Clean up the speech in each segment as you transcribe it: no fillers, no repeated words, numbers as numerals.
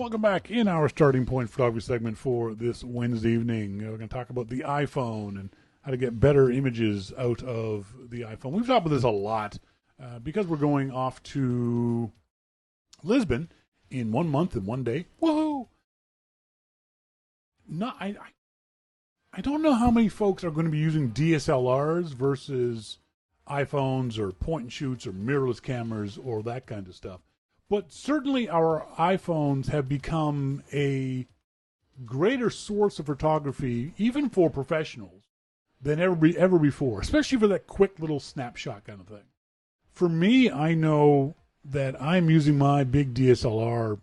Welcome back in our starting point photography segment for this Wednesday evening. We're going to talk about the iPhone and how to get better images out of the iPhone. We've talked about this a lot because we're going off to Lisbon in 1 month and 1 day. Woohoo! No, I don't know how many folks are going to be using DSLRs versus iPhones or point and shoots or mirrorless cameras or that kind of stuff. But certainly our iPhones have become a greater source of photography, even for professionals, than ever before, especially for that quick little snapshot kind of thing. For me, I know that I'm using my big DSLR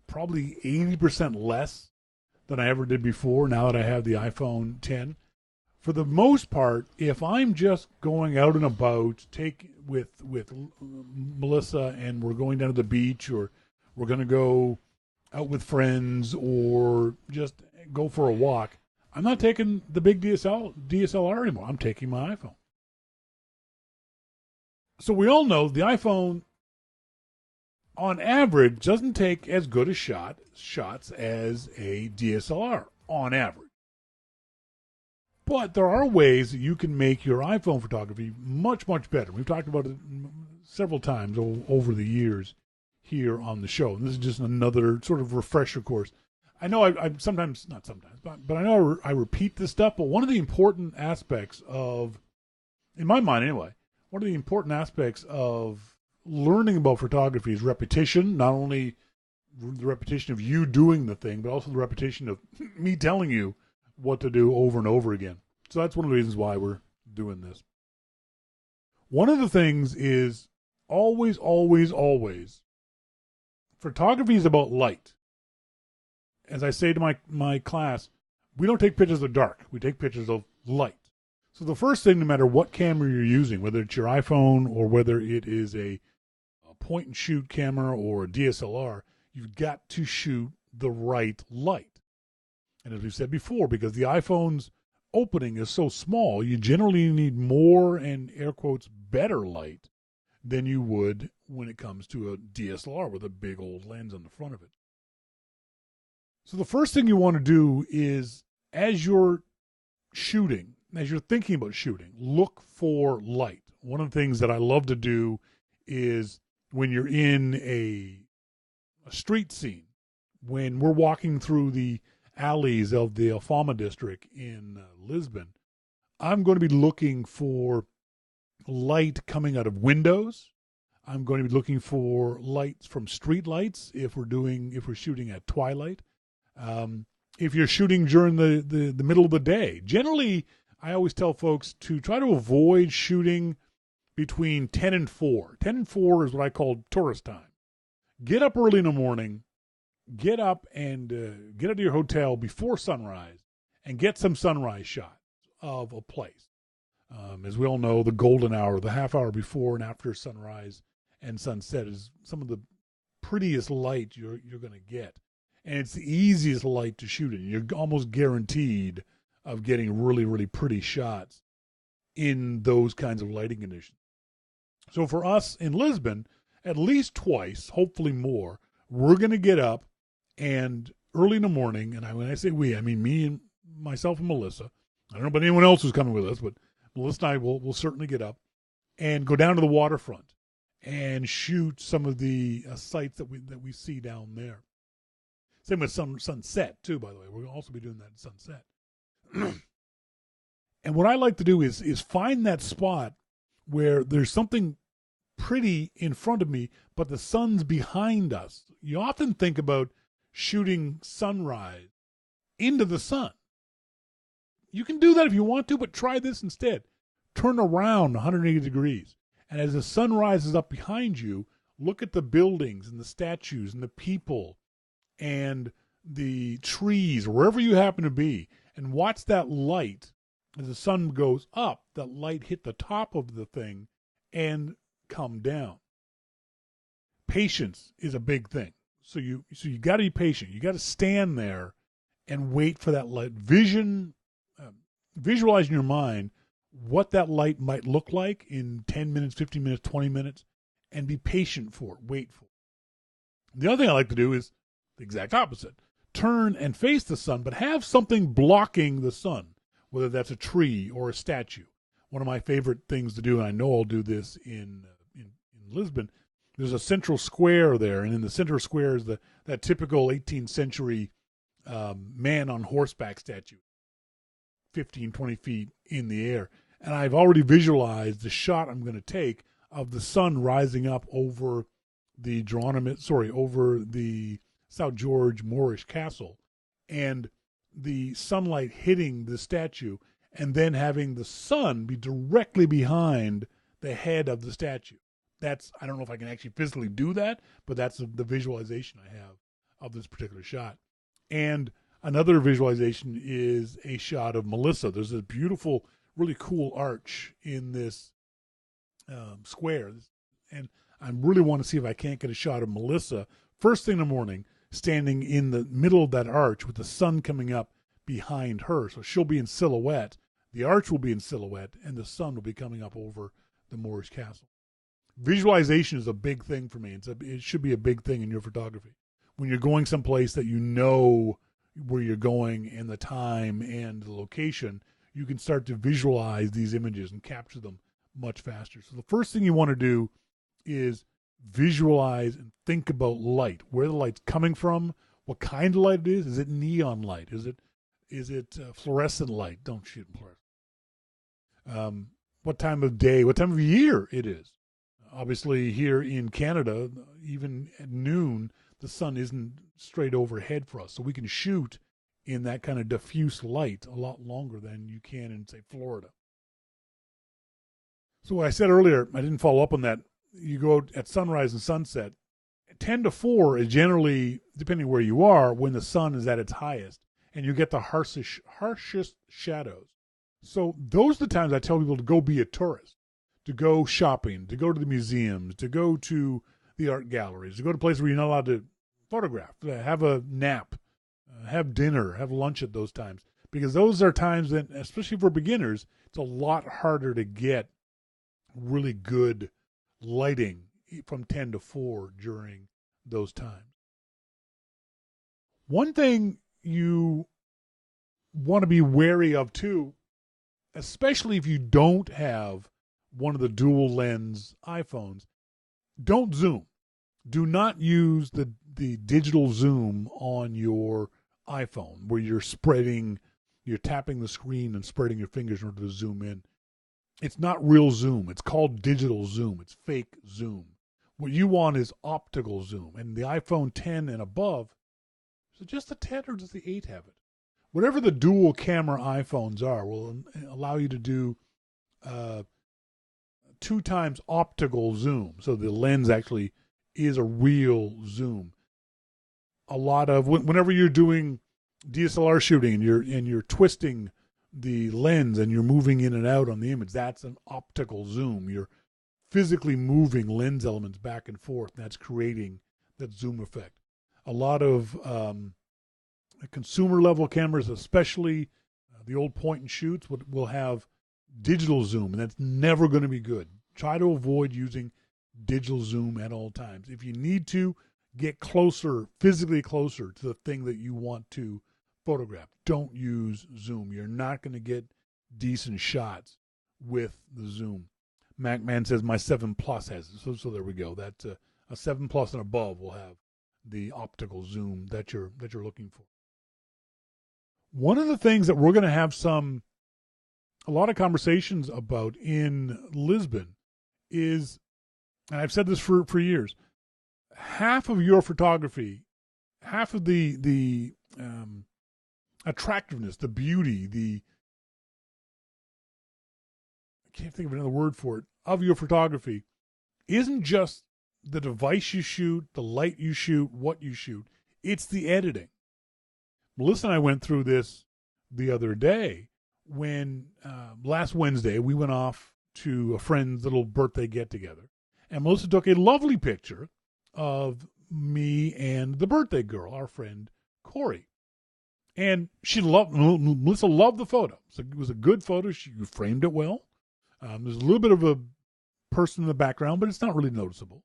probably 80% less than I ever did before now that I have the iPhone 10. For the most part, if I'm just going out and about, with Melissa, and we're going down to the beach, or we're going to go out with friends, or just go for a walk, I'm not taking the big DSLR anymore. I'm taking my iPhone. So we all know the iPhone, on average, doesn't take as good a shots as a DSLR, on average. But there are ways that you can make your iPhone photography much, much better. We've talked about it several times over the years here on the show. And this is just another sort of refresher course. I know I sometimes, not sometimes, but I know I repeat this stuff, but one of the important aspects of, in my mind anyway, one of the important aspects of learning about photography is repetition, not only the repetition of you doing the thing, but also the repetition of me telling you what to do over and over again. So that's one of the reasons why we're doing this. One of the things is always, photography is about light. As I say to my class, we don't take pictures of dark. We take pictures of light. So the first thing, no matter what camera you're using, whether it's your iPhone or whether it is a point and shoot camera or a DSLR, you've got to shoot the right light. And as we've said before, because the iPhone's opening is so small, you generally need more, and air quotes, better light than you would when it comes to a DSLR with a big old lens on the front of it. So the first thing you want to do is, as you're shooting, as you're thinking about shooting, look for light. One of the things that I love to do is when you're in a street scene, when we're walking through the alleys of the Alfama district in Lisbon, I'm going to be looking for light coming out of windows. I'm going to be looking for lights from street lights if we're shooting at twilight. If you're shooting during the middle of the day, generally I always tell folks to try to avoid shooting between 10 and 4. 10 and 4 is what I call tourist time. Get up early in the morning. Get up and get out to your hotel before sunrise and get some sunrise shots of a place. As we all know, the golden hour, the half hour before and after sunrise and sunset, is some of the prettiest light you're going to get. And it's the easiest light to shoot in. You're almost guaranteed of getting really, really pretty shots in those kinds of lighting conditions. So for us in Lisbon, at least twice, hopefully more, we're going to get up and early in the morning, and when I say we, I mean me and myself and Melissa. I don't know about anyone else who's coming with us, but Melissa and I will certainly get up and go down to the waterfront and shoot some of the sites that we see down there. Same with some sunset too, by the way. We'll also be doing that at sunset. And what I like to do is find that spot where there's something pretty in front of me, but the sun's behind us. You often think about shooting sunrise into the sun. You can do that if you want to, but try this instead. Turn around 180 degrees. And as the sun rises up behind you, look at the buildings and the statues and the people and the trees, wherever you happen to be, and watch that light as the sun goes up, that light hit the top of the thing and come down. Patience is a big thing. So you got to be patient. You got to stand there and wait for that light. Visualize in your mind what that light might look like in 10 minutes, 15 minutes, 20 minutes, and be patient for it. Wait for it. The other thing I like to do is the exact opposite. Turn and face the sun, but have something blocking the sun, whether that's a tree or a statue. One of my favorite things to do, and I know I'll do this in Lisbon, there's a central square there, and in the center square is that typical 18th century man on horseback statue, 15, 20 feet in the air. And I've already visualized the shot I'm going to take of the sun rising up over the over the South George Moorish castle, and the sunlight hitting the statue, and then having the sun be directly behind the head of the statue. I don't know if I can actually physically do that, but that's the visualization I have of this particular shot. And another visualization is a shot of Melissa. There's this beautiful, really cool arch in this square. And I really want to see if I can't get a shot of Melissa first thing in the morning, standing in the middle of that arch with the sun coming up behind her. So she'll be in silhouette, the arch will be in silhouette, and the sun will be coming up over the Moorish castle. Visualization is a big thing for me. It should be a big thing in your photography. When you're going someplace that you know where you're going and the time and the location, you can start to visualize these images and capture them much faster. So the first thing you want to do is visualize and think about light, where the light's coming from, what kind of light it is. Is it neon light? Is it fluorescent light? Don't shoot fluorescent. What time of day, what time of year it is. Obviously, here in Canada, even at noon, the sun isn't straight overhead for us. So we can shoot in that kind of diffuse light a lot longer than you can in, say, Florida. So what I said earlier, I didn't follow up on that. You go at sunrise and sunset. 10 to 4 is generally, depending where you are, when the sun is at its highest. And you get the harshest shadows. So those are the times I tell people to go be a tourist, to go shopping, to go to the museums, to go to the art galleries, to go to places where you're not allowed to photograph, have a nap, have dinner, have lunch at those times. Because those are times that, especially for beginners, it's a lot harder to get really good lighting from 10 to 4 during those times. One thing you want to be wary of too, especially if you don't have one of the dual lens iPhones, don't zoom. Do not use the digital zoom on your iPhone where you're tapping the screen and spreading your fingers in order to zoom in. It's not real zoom. It's called digital zoom. It's fake zoom. What you want is optical zoom. And the iPhone 10 and above, is it just the 10 or does the 8 have it? Whatever the dual camera iPhones are will allow you to do 2 times optical zoom. So the lens actually is a real zoom. A lot of, whenever you're doing DSLR shooting and you're twisting the lens and you're moving in and out on the image, that's an optical zoom. You're physically moving lens elements back and forth. And that's creating that zoom effect. A lot of consumer level cameras, especially the old point and shoots, will have digital zoom, and that's never going to be good. Try to avoid using digital zoom at all times. If you need to, get closer, physically closer to the thing that you want to photograph. Don't use zoom. You're not going to get decent shots with the zoom. MacMan says my 7 Plus has it. So there we go. That a 7 Plus and above will have the optical zoom that you're looking for. One of the things that we're going to have a lot of conversations about in Lisbon is, and I've said this for years, half of your photography, half of the attractiveness, the beauty, I can't think of another word for it, of your photography isn't just the device you shoot, the light you shoot, what you shoot. It's the editing. Melissa and I went through this the other day when last Wednesday we went off to a friend's little birthday get-together. And Melissa took a lovely picture of me and the birthday girl, our friend Corey. And Melissa loved the photo. So it was a good photo. She framed it well. There's a little bit of a person in the background, but it's not really noticeable.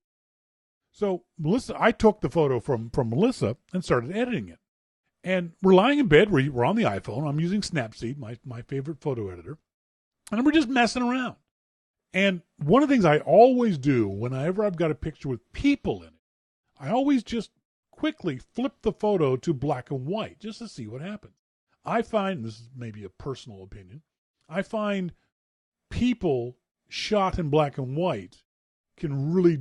So I took the photo from Melissa and started editing it. And we're lying in bed. We're on the iPhone. I'm using Snapseed, my favorite photo editor. And we're just messing around. And one of the things I always do whenever I've got a picture with people in it, I always just quickly flip the photo to black and white just to see what happens. I find, this is maybe a personal opinion, I find people shot in black and white can really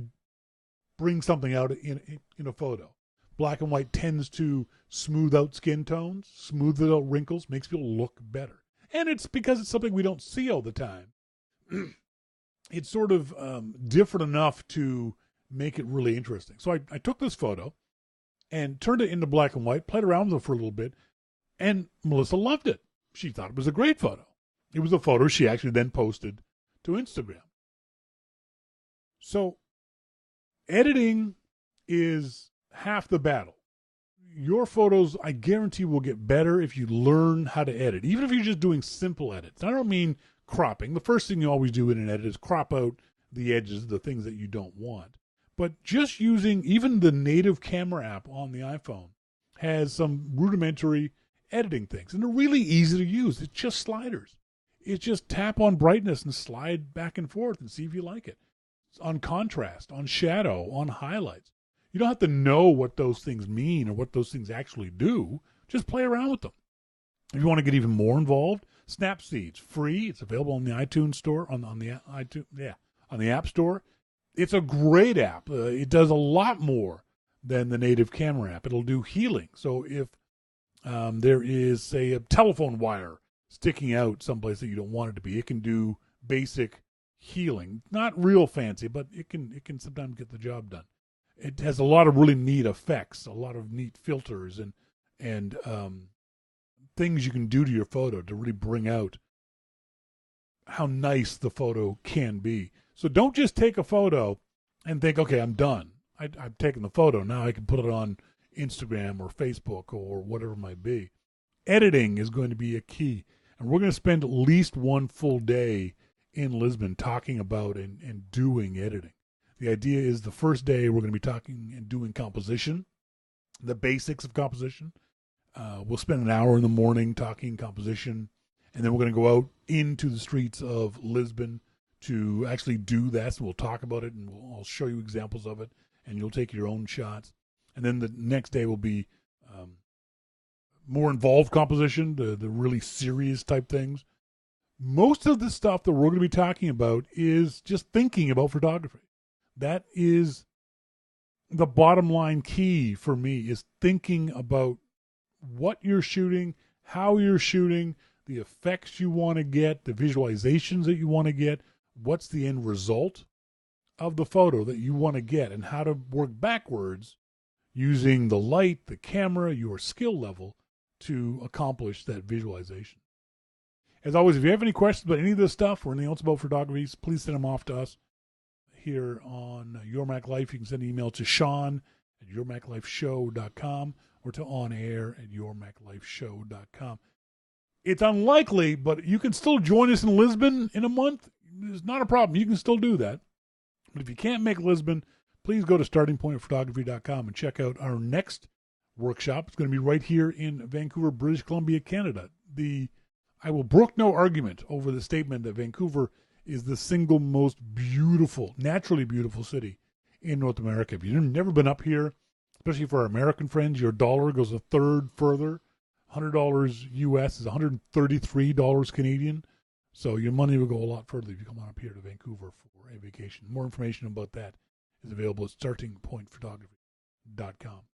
bring something out in a photo. Black and white tends to smooth out skin tones, smooth out wrinkles, makes people look better. And it's because it's something we don't see all the time. It's sort of different enough to make it really interesting. So I took this photo and turned it into black and white, played around with it for a little bit, and Melissa loved it. She thought it was a great photo. It was a photo she actually then posted to Instagram. So editing is half the battle. Your photos, I guarantee, will get better if you learn how to edit, even if you're just doing simple edits. I don't mean cropping. The first thing you always do in an edit is crop out the edges, the things that you don't want. But just using even the native camera app on the iPhone has some rudimentary editing things. And they're really easy to use. It's just sliders. It's just tap on brightness and slide back and forth and see if you like it. It's on contrast, on shadow, on highlights. You don't have to know what those things mean or what those things actually do. Just play around with them. If you want to get even more involved, Snapseed's free. It's available on the iTunes store, on the App Store. It's a great app. It does a lot more than the native camera app. It'll do healing. So if there is, say, a telephone wire sticking out someplace that you don't want it to be, it can do basic healing. Not real fancy, but it can sometimes get the job done. It has a lot of really neat effects, a lot of neat filters and things you can do to your photo to really bring out how nice the photo can be. So don't just take a photo and think, okay, I'm done. I've taken the photo. Now I can put it on Instagram or Facebook or whatever it might be. Editing is going to be a key. And we're going to spend at least one full day in Lisbon talking about and doing editing. The idea is the first day we're going to be talking and doing composition, the basics of composition. We'll spend an hour in the morning talking composition, and then we're going to go out into the streets of Lisbon to actually do that. So we'll talk about it, and I'll show you examples of it, and you'll take your own shots. And then the next day will be more involved composition, the really serious type things. Most of the stuff that we're going to be talking about is just thinking about photography. That is the bottom line key for me, is thinking about what you're shooting, how you're shooting, the effects you want to get, the visualizations that you want to get, what's the end result of the photo that you want to get, and how to work backwards using the light, the camera, your skill level to accomplish that visualization. As always, if you have any questions about any of this stuff or anything else about photography, please send them off to us here on Your Mac Life. You can send an email to Sean@YourMacLifeShow.com or to onair@YourMacLifeShow.com. It's unlikely, but you can still join us in Lisbon in a month. It's not a problem. You can still do that. But if you can't make Lisbon, please go to startingpointphotography.com and check out our next workshop. It's going to be right here in Vancouver, British Columbia, Canada. I will brook no argument over the statement that Vancouver is the single most beautiful, naturally beautiful city in North America. If you've never been up here, especially for our American friends, your dollar goes a third further. $100 US is $133 Canadian. So your money will go a lot further if you come on up here to Vancouver for a vacation. More information about that is available at startingpointphotography.com.